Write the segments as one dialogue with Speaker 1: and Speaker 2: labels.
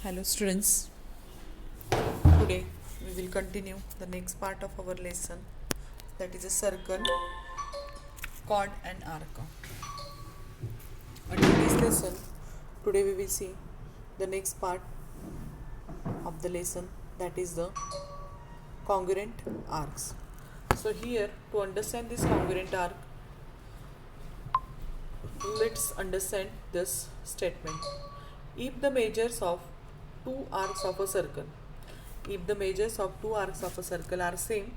Speaker 1: Hello students, today we will continue the next part of our lesson, that is a circle, chord and arc. And in this lesson, today we will see the next part of the lesson, that is the congruent arcs. So here, to understand this congruent arc, let's understand this statement. If the measures of two arcs of a circle are same,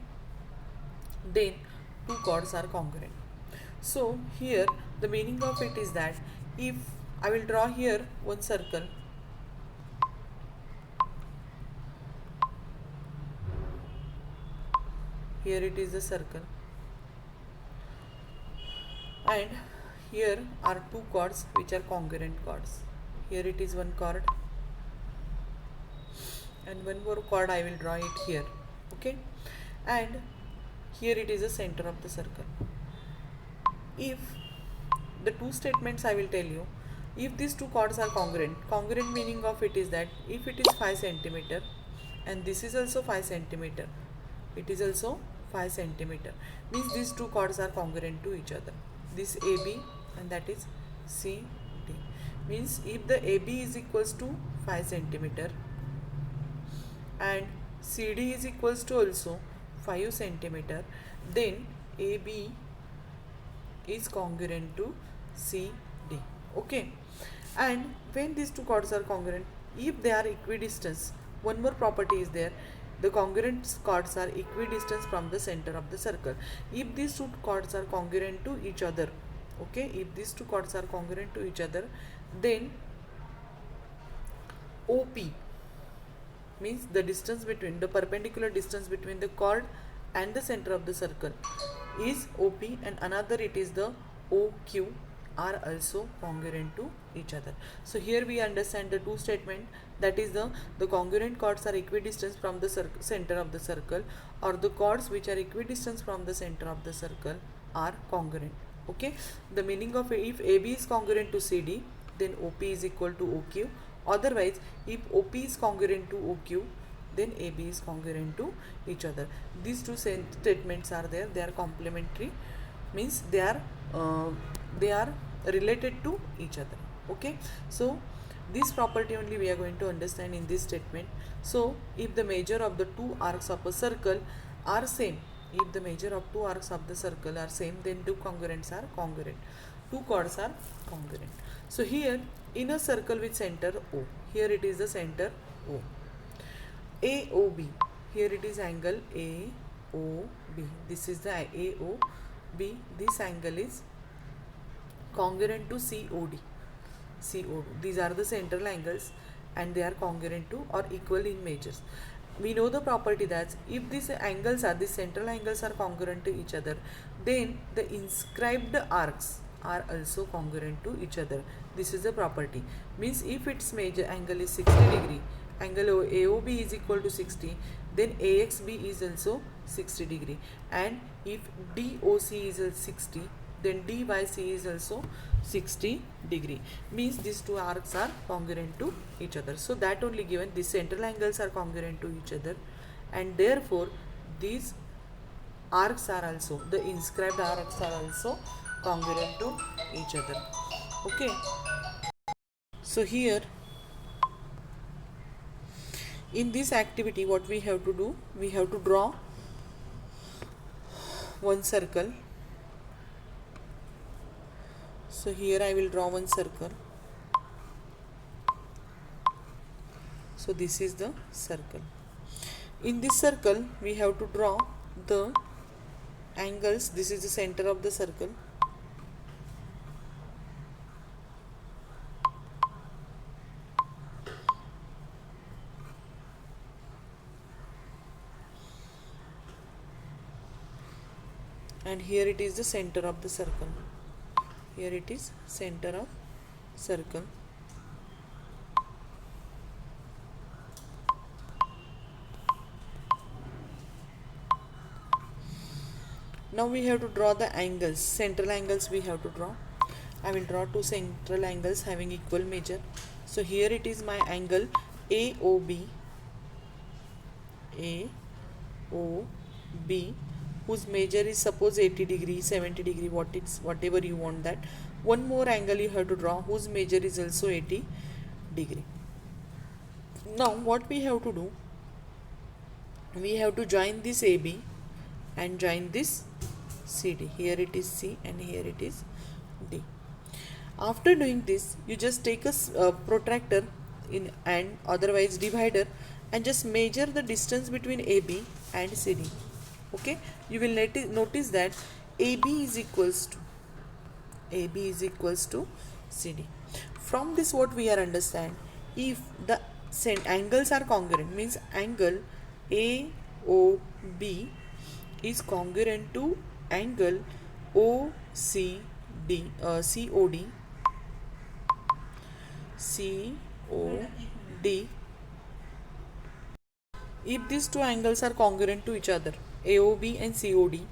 Speaker 1: then two chords are congruent. So here the meaning of it is that if I will draw here one circle, here it is the circle, and here are two chords which are congruent chords. Here it is one chord and one more chord I will draw it here, okay, and here it is the center of the circle. If the two statements I will tell you, if these two chords are congruent meaning of it is that if it is 5 centimeter and this is also 5 centimeter, it is also 5 centimeter, means these two chords are congruent to each other. This AB and that is CD, means if the AB is equals to 5 centimeter and CD is equals to also 5 centimeter, then AB is congruent to CD, okay. And when these two chords are congruent, if they are equidistant, one more property is there, the congruent chords are equidistant from the center of the circle. If these two chords are congruent to each other, okay, if these two chords are congruent to each other, then OP means the distance between the perpendicular distance between the chord and the center of the circle is OP, and another it is the OQ are also congruent to each other. So here we understand the two statement, that is the congruent chords are equidistant from the center of the circle, or the chords which are equidistant from the center of the circle are congruent, okay. The meaning of if AB is congruent to CD, then OP is equal to OQ. Otherwise, if OP is congruent to OQ, then AB is congruent to each other. These two statements are there, they are complementary, means they are related to each other, okay. So this property only we are going to understand in this statement. So if the measure of the two arcs of a circle are same, if the measure of two arcs of the circle are same, then two congruents are congruent, two chords are congruent. So here in a circle with center O, here it is the center O, AOB, here it is angle AOB, this is the AOB, this angle is congruent to COD. These are the central angles and they are congruent to or equal in measures. We know the property that if these central angles are congruent to each other, then the inscribed arcs are also congruent to each other. This is the property. Means if its major angle is 60 degree, angle AOB is equal to 60, then AXB is also 60 degree, and if DOC is 60, then DYC is also 60 degree, means these two arcs are congruent to each other. So that only given these central angles are congruent to each other, and therefore these arcs are also, the inscribed arcs are also congruent to each other, okay. So here in this activity what we have to do, we have to draw one circle. So here I will draw one circle. So this is the circle. In this circle we have to draw the angles. This is the center of the circle. And here it is the center of the circle. Here it is center of circle. Now we have to draw the angles, central angles we have to draw. I will draw two central angles having equal measure. So here it is my angle AOB, AOB, whose measure is suppose 80 degree, 70 degree, whatever you want that. One more angle you have to draw whose measure is also 80 degree. Now what we have to do, we have to join this AB and join this CD. Here it is C and here it is D. After doing this, you just take a protractor in and otherwise divider and just measure the distance between AB and CD. Okay, you will notice that AB is equals to CD. From this what we are understand, if the angles are congruent, means angle AOB is congruent to angle COD. If these two angles are congruent to each other, AOB and COD,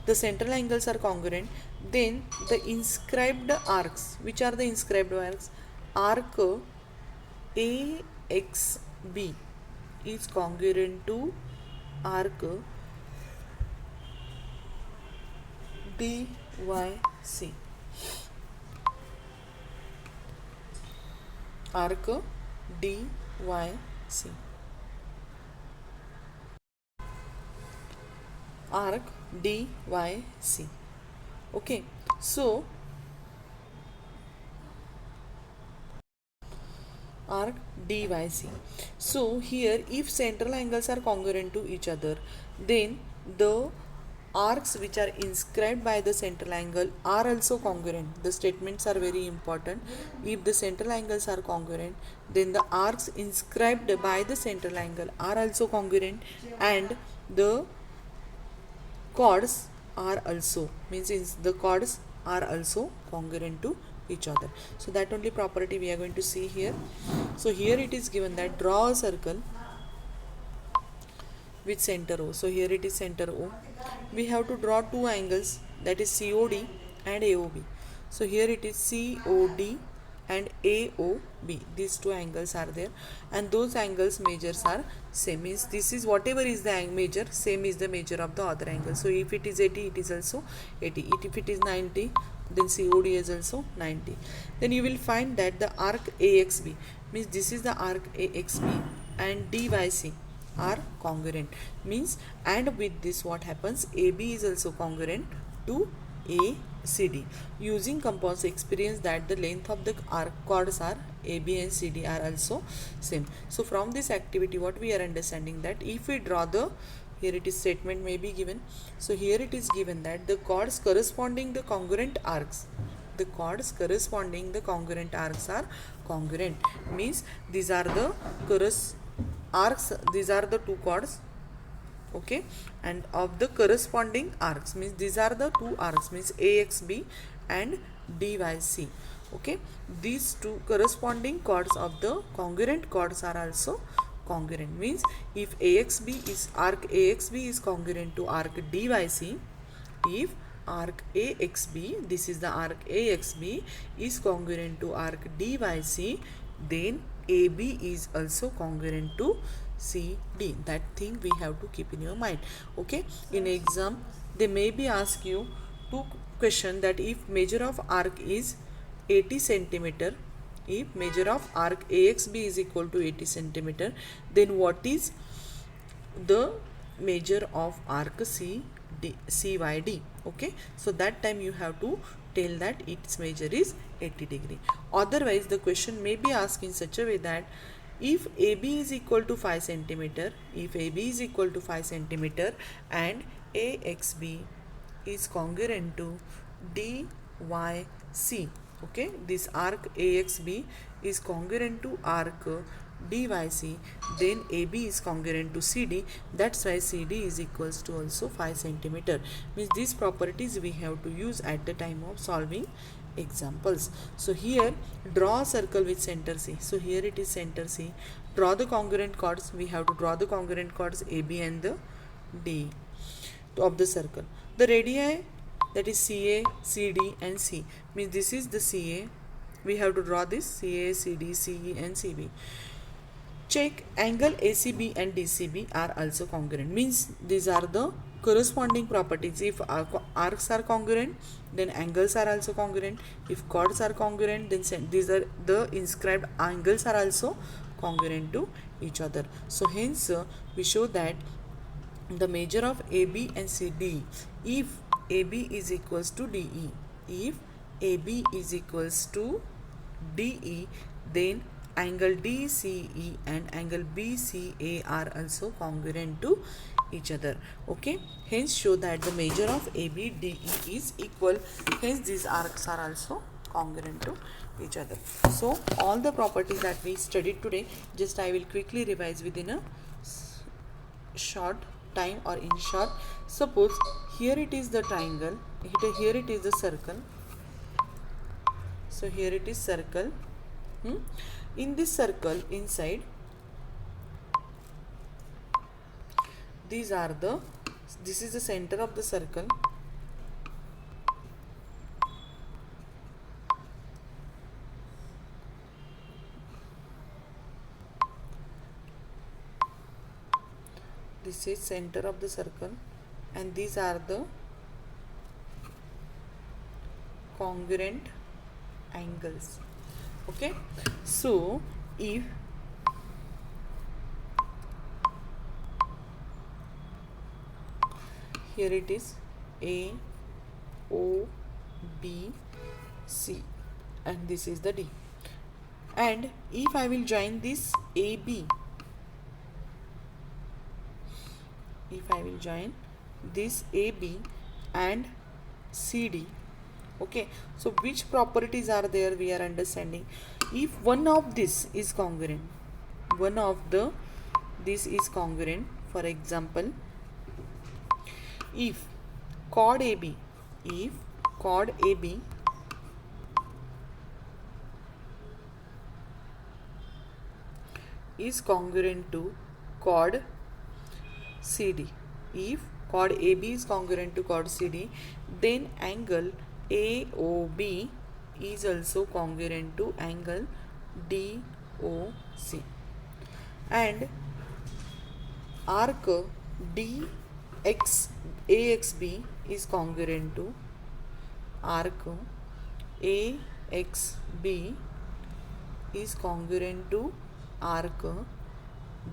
Speaker 1: the central angles are congruent, then the inscribed arcs, which are the inscribed arcs? Arc AXB is congruent to arc DYC. Arc DYC. Arc DYC. Okay, so arc DYC. So here if central angles are congruent to each other, then the arcs which are inscribed by the central angle are also congruent. The statements are very important. If the central angles are congruent, then the arcs inscribed by the central angle are also congruent, and the chords are also, means the chords are also congruent to each other. So that only property we are going to see here. So here it is given that draw a circle with center O. So here it is center O. We have to draw two angles, that is COD and AOB. So here it is COD and AOB. These two angles are there, and those angles measures are same. Means this is whatever is the measure, same is the measure of the other angle. So if it is 80, it is also 80. If it is 90, then COD is also 90. Then you will find that the arc AXB, means this is the arc AXB and DYC are congruent, means, and with this what happens, AB is also congruent to ACD. Using compounds experience that the length of the arc chords are AB and CD are also same. So from this activity what we are understanding, that if we draw the, here it is statement may be given. So here it is given that the chords corresponding the congruent arcs, the chords corresponding the congruent arcs are congruent, means these are the arcs, these are the two chords, okay, and of the corresponding arcs, means these are the two arcs, means AXB and DYC. Okay, these two corresponding chords of the congruent chords are also congruent, means if AXB is arc AXB is congruent to arc DYC, if arc AXB, this is the arc AXB, is congruent to arc DYC, then AB is also congruent to CD. That thing we have to keep in your mind. Okay, in exam they may be ask you two question, that if measure of arc is 80 centimeter, if measure of arc AXB is equal to 80 centimeter, then what is the measure of arc CYD? Okay, so that time you have to tell that its measure is 80 degree. Otherwise the question may be asked in such a way that if AB is equal to 5 centimeter, if AB is equal to 5 centimeter and AXB is congruent to DYC, okay, this arc AXB is congruent to arc DYC, then AB is congruent to CD. That's why CD is equals to also 5 centimeter. Means these properties we have to use at the time of solving examples. So here draw a circle with center C. So here it is center C. Draw the congruent chords. We have to draw the congruent chords AB and the D of the circle. The radii, that is CA, CD and C, means this is the CA. We have to draw this CA, CD, CE and CB. check angle ACB and DCB are also congruent, means these are the corresponding properties. If arcs are congruent, then angles are also congruent. If chords are congruent, then these are the inscribed angles are also congruent to each other. So hence we show that the measure of AB and CD, if AB is equals to DE, if AB is equals to DE, then angle DCE and angle BCA are also congruent to each other. Okay, hence show that the measure of ABDE is equal, hence these arcs are also congruent to each other. So all the properties that we studied today, just I will quickly revise within a short time or in short. Suppose here it is the triangle, here it is the circle. So here it is circle. In this circle inside, this is the center of the circle. This is center of the circle, and these are the congruent angles. Okay, so if here it is A, O, B, C, and this is the D, and if I will join this AB, if I will join this AB and CD, okay, so which properties are there we are understanding? If one of this is congruent, one of this is congruent, for example, if chord AB is congruent to chord CD, if chord AB is congruent to chord CD, then angle AOB is also congruent to angle DOC, and arc AXB is congruent to arc AXB is congruent to arc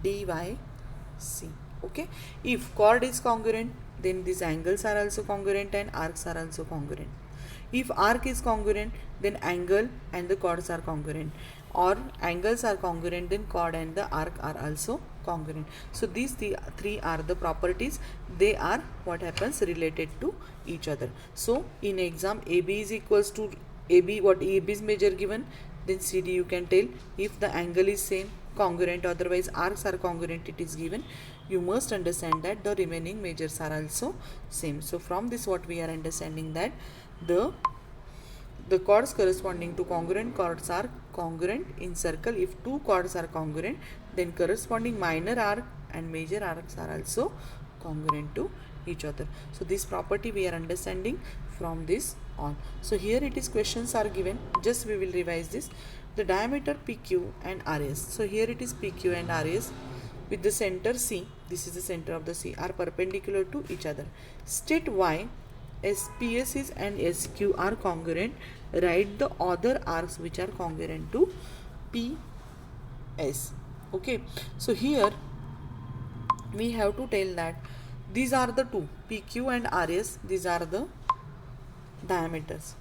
Speaker 1: DYC. Okay, if chord is congruent, then these angles are also congruent and arcs are also congruent. If arc is congruent, then angle and the chords are congruent, or angles are congruent, then chord and the arc are also congruent. So these three are the properties. They are what happens related to each other. So in exam, AB is equals to AB, what AB's measure given, then CD you can tell. If the angle is same, congruent, otherwise arcs are congruent, it is given. You must understand that the remaining measures are also same. So from this what we are understanding that the chords corresponding to congruent chords are congruent in circle. If two chords are congruent, then corresponding minor arc and major arcs are also congruent to each other. So this property we are understanding from this on. So here it is, questions are given, just we will revise this. The diameter PQ and RS. So here it is PQ and RS with the center C, this is the center of the C, are perpendicular to each other. State why PS's and SQ are congruent. Write the other arcs which are congruent to PS. Okay, so here we have to tell that these are the two, PQ and RS, these are the diameters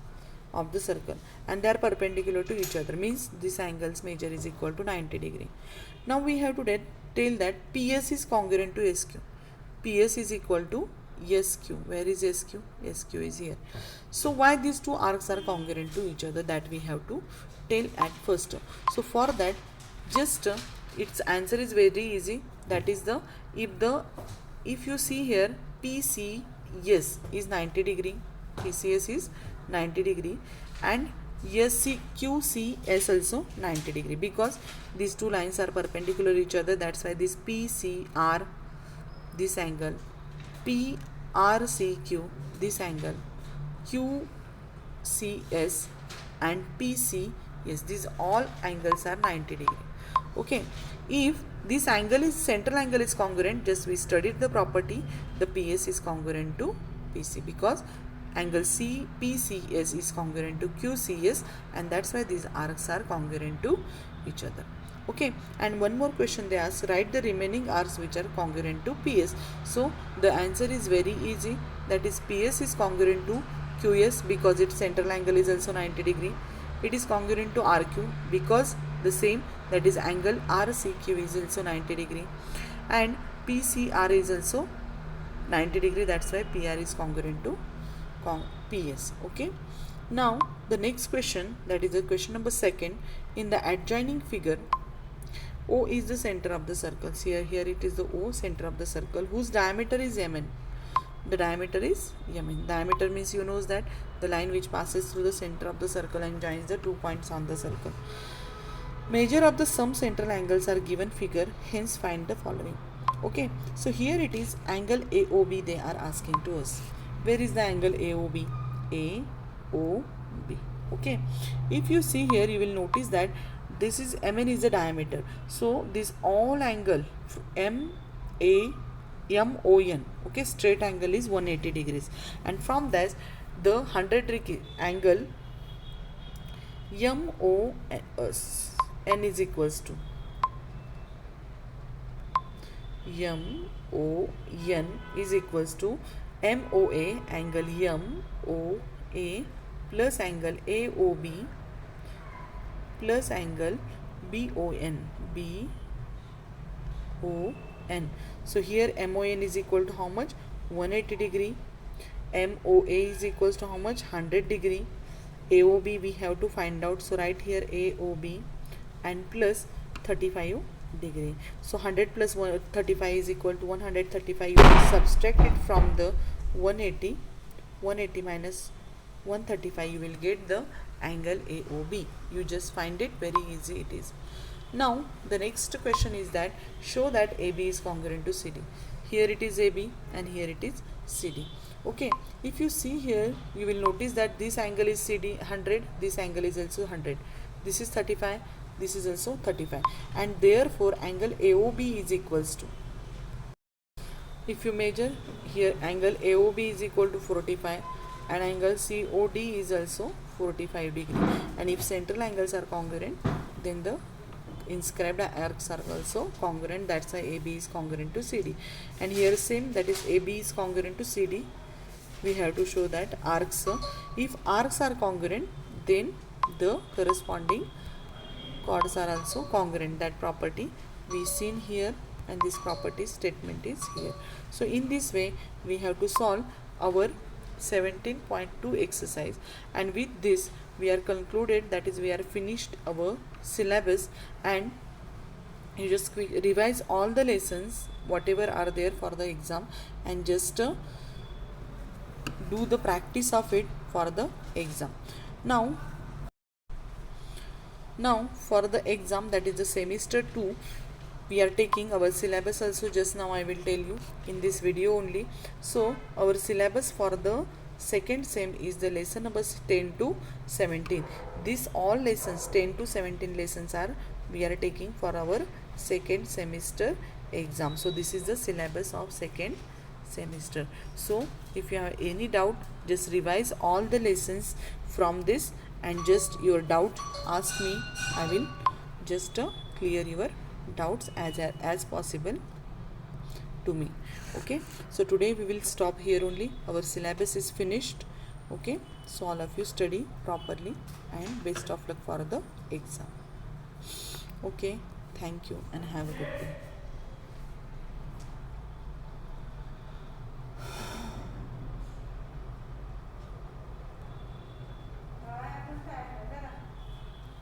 Speaker 1: of the circle and they are perpendicular to each other, means this angle's measure is equal to 90 degree. Now we have to tell that PS is congruent to SQ. PS is equal to SQ. Where is SQ? SQ is here. So why these two arcs are congruent to each other, that we have to tell at first. So for that, just its answer is very easy. That is the if you see here, PCS is 90 degree, PCS is 90 degree, and QCS also 90 degree, because these two lines are perpendicular each other. That's why this PCR, this angle, PRCQ, this angle, QCS and PCS, these all angles are 90 degree. Okay, if this angle is central angle is congruent, just we studied the property, the PS is congruent to PC because angle PCS is congruent to QCS, and that's why these arcs are congruent to each other. Okay, and one more question they ask, write the remaining arcs which are congruent to PS. So the answer is very easy, that is PS is congruent to QS because its central angle is also 90 degree. It is congruent to RQ because the same, that is angle RCQ is also 90 degree, and PCR is also 90 degree, that's why PR is congruent to PS. Okay, now the next question, that is the question number 2. In the adjoining figure, O is the center of the circle. Here it is the O, center of the circle, whose diameter is Mn. The diameter is Mn. Diameter means you know that the line which passes through the center of the circle and joins the 2 points on the circle. Measure of the sum central angles are given figure, hence find the following. Okay, so here it is angle AOB they are asking to us. Where is the angle AOB? AOB. Okay, if you see here, you will notice that this is Mn is the diameter. So this all angle MON, okay, straight angle is 180 degrees, and from that the 100 degree angle MON is equals to MON is equals to MOA angle MOA plus angle AOB plus angle BON. So here MON is equal to how much? 180 degree. MOA is equals to how much? 100 degree. AOB we have to find out, so right here AOB and plus 35 degree. So 100 plus 35 is equal to 135. You will subtract it from the 180. 180 minus 135, you will get the angle AOB. You just find it, very easy it is. Now the next question is that show that AB is congruent to CD. Here it is AB and here it is CD. Okay, if you see here, you will notice that this angle is CD 100, this angle is also 100, this is 35, this is also 35, and therefore angle AOB is equals to, if you measure here, angle AOB is equal to 45 and angle COD is also 45 degree, and if central angles are congruent, then the inscribed arcs are also congruent, that's why AB is congruent to CD. And here same, that is AB is congruent to CD, we have to show that arcs, if arcs are congruent, then the corresponding chords are also congruent. That property we seen here, and this property statement is here. So in this way we have to solve our 17.2 exercise, and with this we are concluded, that is we are finished our syllabus, and you just revise all the lessons whatever are there for the exam, and just do the practice of it for the exam. Now for the exam, that is the semester 2, we are taking our syllabus also. Just now I will tell you in this video only. So our syllabus for the second sem is the lesson numbers 10 to 17. These all lessons 10 to 17 lessons are we are taking for our second semester exam. So this is the syllabus of second semester. So if you have any doubt, just revise all the lessons from this, and just your doubt ask me. I will just clear your doubts as possible to me. Okay, so today we will stop here only. Our syllabus is finished. Okay, so all of you study properly, and best of luck for the exam. Okay, thank you and have a good day.